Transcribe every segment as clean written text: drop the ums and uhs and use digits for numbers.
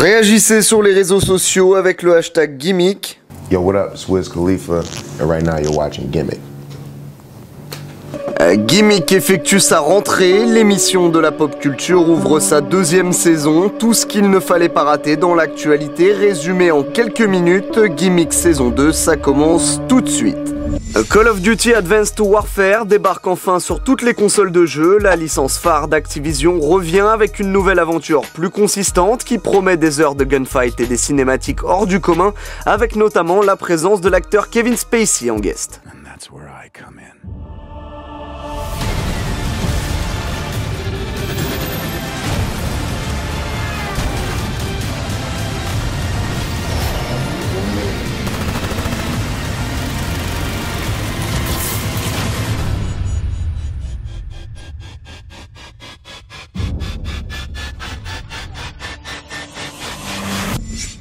Réagissez sur les réseaux sociaux avec le hashtag Gimmick. Yo, what up? It's Wiz Khalifa, and right now you're watching Gimmick. Gimmick effectue sa rentrée, l'émission de la pop culture ouvre sa deuxième saison, tout ce qu'il ne fallait pas rater dans l'actualité, résumé en quelques minutes. Gimmick saison 2, ça commence tout de suite. Call of Duty Advanced Warfare débarque enfin sur toutes les consoles de jeu. La licence phare d'Activision revient avec une nouvelle aventure plus consistante qui promet des heures de gunfight et des cinématiques hors du commun, avec notamment la présence de l'acteur Kevin Spacey en guest.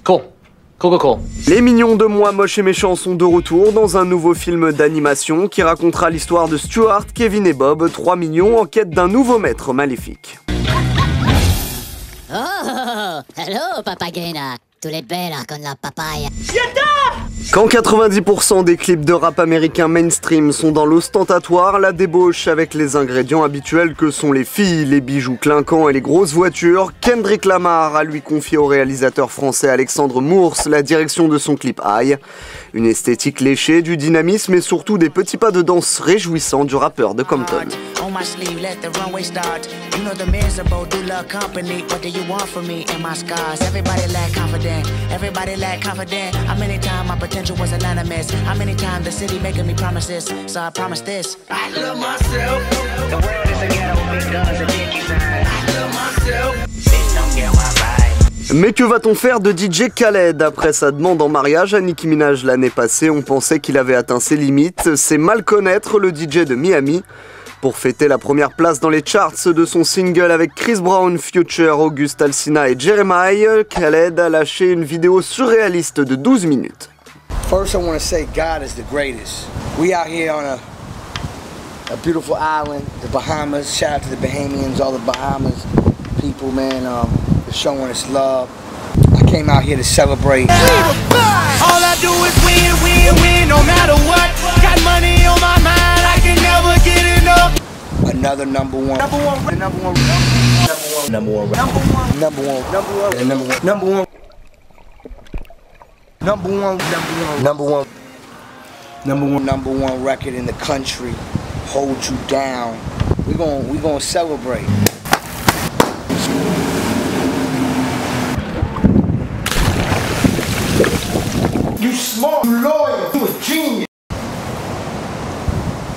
Cool. Les mignons de Moi Moche et Méchant sont de retour dans un nouveau film d'animation qui racontera l'histoire de Stuart, Kevin et Bob, 3 mignons en quête d'un nouveau maître maléfique. Oh, hello papagena, tu es bella con la papaya. Quand 90% des clips de rap américain mainstream sont dans l'ostentatoire, la débauche avec les ingrédients habituels que sont les filles, les bijoux clinquants et les grosses voitures, Kendrick Lamar a lui confié au réalisateur français Alexandre Mours la direction de son clip High. Une esthétique léchée, du dynamisme et surtout des petits pas de danse réjouissants du rappeur de Compton. Mais que va-t-on faire de DJ Khaled? Après sa demande en mariage à Nicki Minaj l'année passée, on pensait qu'il avait atteint ses limites. C'est mal connaître le DJ de Miami. Pour fêter la première place dans les charts de son single avec Chris Brown, Future, August Alsina et Jeremiah, Khaled a lâché une vidéo surréaliste de 12 minutes. First, I want to say God is the greatest. We out here on a beautiful island, the Bahamas. Shout out to the Bahamians, all the Bahamas people, man. They're showing us love. I came out here to celebrate. All I do is win, no matter what. Got money on my mind, I can never get enough. Another number one. Number one. Number one. Number one. Number one. Number one. Number one. Number one. Number one, number one record in the country. Hold you down. We gonna celebrate. You smart, you loyal, you a genius.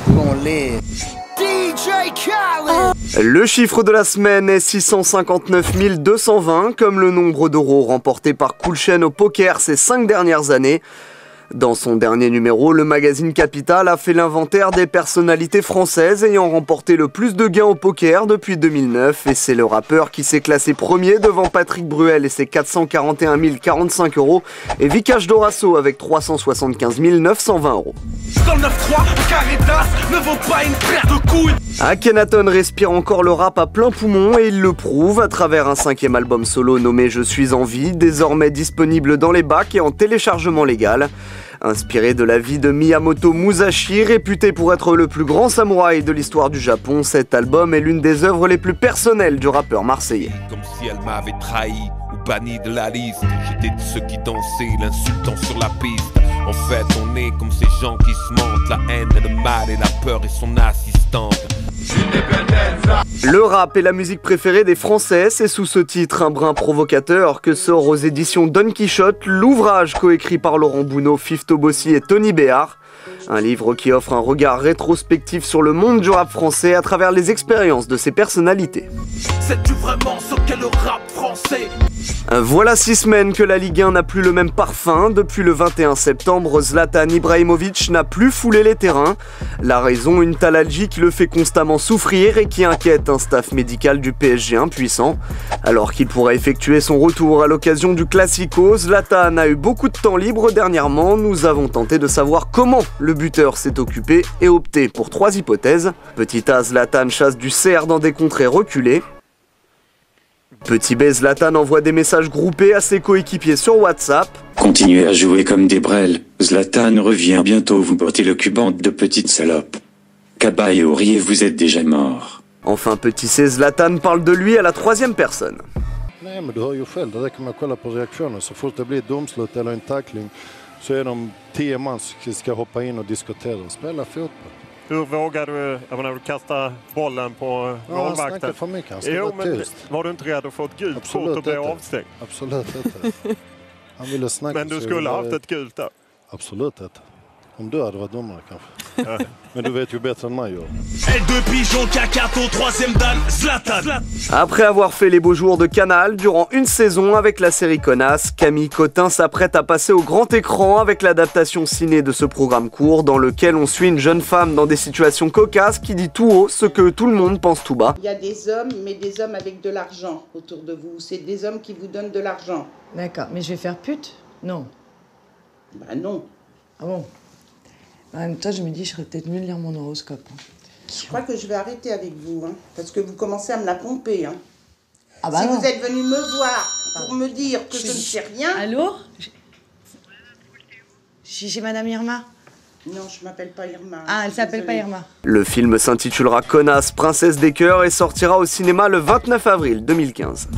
We gonna live. DJ Khaled. Le chiffre de la semaine est 659 220, comme le nombre d'euros remportés par Cool Chain au poker ces 5 dernières années. Dans son dernier numéro, le magazine Capital a fait l'inventaire des personnalités françaises ayant remporté le plus de gains au poker depuis 2009 et c'est le rappeur qui s'est classé premier devant Patrick Bruel et ses 441 045 euros et Vikash Dorasso avec 375 920 euros. Dans le 9-3, Caritas ne vaut pas une paire de couilles. Akhenaton respire encore le rap à plein poumon et il le prouve à travers un 5e album solo nommé Je suis en vie, désormais disponible dans les bacs et en téléchargement légal. Inspiré de la vie de Miyamoto Musashi, réputé pour être le plus grand samouraï de l'histoire du Japon, cet album est l'une des œuvres les plus personnelles du rappeur marseillais. Comme si elle m'avait trahi ou banni de la liste. J'étais de ceux qui dansaient, l'insultant sur la piste. En fait, on est comme ces gens qui se mentent. La haine et le mal et la peur et son assistante. Le rap est la musique préférée des Français, c'est sous ce titre un brin provocateur que sort aux éditions Don Quichotte l'ouvrage coécrit par Laurent Bounot, Fifto Bossi et Tony Béard. Un livre qui offre un regard rétrospectif sur le monde du rap français à travers les expériences de ses personnalités. Sais-tu vraiment ce qu'est le rap français? Voilà 6 semaines que la Ligue 1 n'a plus le même parfum. Depuis le 21 septembre, Zlatan Ibrahimovic n'a plus foulé les terrains. La raison, une thalalgie qui le fait constamment souffrir et qui inquiète un staff médical du PSG impuissant. Alors qu'il pourrait effectuer son retour à l'occasion du Classico, Zlatan a eu beaucoup de temps libre dernièrement. Nous avons tenté de savoir comment le buteur s'est occupé et opté pour 3 hypothèses. Petit A, Zlatan chasse du cerf dans des contrées reculées. Petit B, Zlatan envoie des messages groupés à ses coéquipiers sur WhatsApp. Continuez à jouer comme des brels, Zlatan revient bientôt vous porter le cul, bande de petites salopes. Kaba et Aurier, vous êtes déjà morts. Enfin, Petit C, Zlatan parle de lui à la troisième personne. Nej, men du hör ju själv, det räcker med att kolla på reaktionen. Så fort det blir ett domslut eller en tackling så är de 10 man som ska hoppa in och diskutera och spela fotboll. Hur vågar du, jag menar, kasta bollen på målvakten? Han snackar för mycket, han ska jo, vara tyst. Var du inte rädd att få ett gult kort och bli avstängd? Absolut inte. Han ville snacka. Men du skulle ha haft ett gult där? Absolut inte. Om du hade varit domare kanske. Men du vet ju bättre än mig. Après avoir fait les beaux jours de Canal durant une saison avec la série Connasse, Camille Cotin s'apprête à passer au grand écran avec l'adaptation ciné de ce programme court dans lequel on suit une jeune femme dans des situations cocasses qui dit tout haut ce que tout le monde pense tout bas. Il y a des hommes, mais des hommes avec de l'argent autour de vous. C'est des hommes qui vous donnent de l'argent. D'accord, mais je vais faire pute? Non. Bah non. Ah bon? En même temps, je me dis, je serais peut-être mieux de lire mon horoscope. Je crois que je vais arrêter avec vous, hein, parce que vous commencez à me la pomper. Hein. Ah bah si non. vous êtes venu me voir pour me dire que je ne sais rien... Allô? Chez Madame Irma? Non, je m'appelle pas Irma. Ah, elle s'appelle pas Irma. Le film s'intitulera Connasse, princesse des cœurs et sortira au cinéma le 29 avril 2015.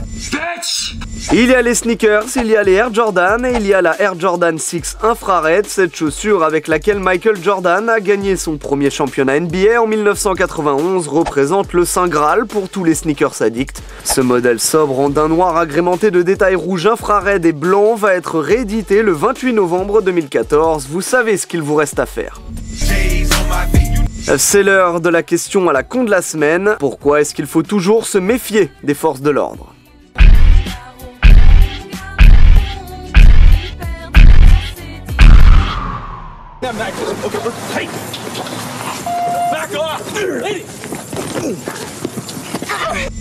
Il y a les sneakers, il y a les Air Jordan et il y a la Air Jordan 6 infrared, cette chaussure avec laquelle Michael Jordan a gagné son premier championnat NBA en 1991 représente le Saint Graal pour tous les sneakers addicts. Ce modèle sobre en daim noir agrémenté de détails rouges infrared et blancs va être réédité le 28 novembre 2014. Vous savez ce qu'il vous reste à faire. C'est l'heure de la question à la con de la semaine. Pourquoi est-ce qu'il faut toujours se méfier des forces de l'ordre ?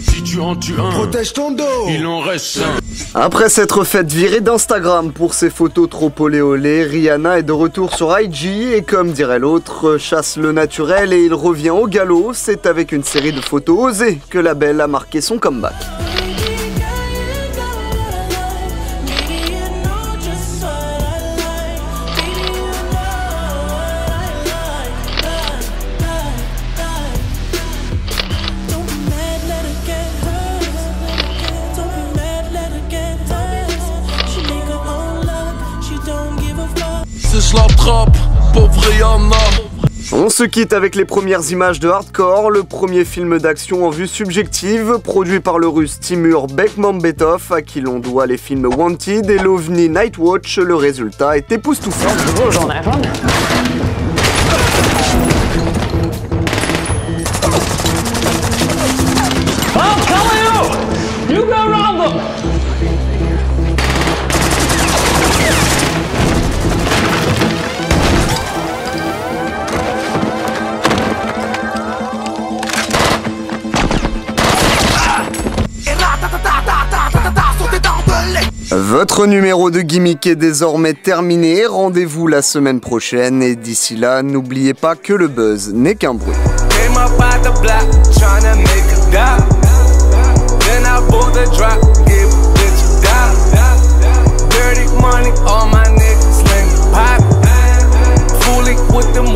Si tu en tues un, protège ton dos. Il en reste un. Après s'être faite virer d'Instagram pour ses photos trop olé olé, Rihanna est de retour sur IG et comme dirait l'autre, chasse le naturel et il revient au galop. C'est avec une série de photos osées que la belle a marqué son comeback. On se quitte avec les premières images de Hardcore, le premier film d'action en vue subjective, produit par le russe Timur Bekmambetov, à qui l'on doit les films Wanted et l'OVNI Nightwatch. Le résultat est époustouflant. Votre numéro de gimmick est désormais terminé, rendez-vous la semaine prochaine et d'ici là, n'oubliez pas que le buzz n'est qu'un bruit. With them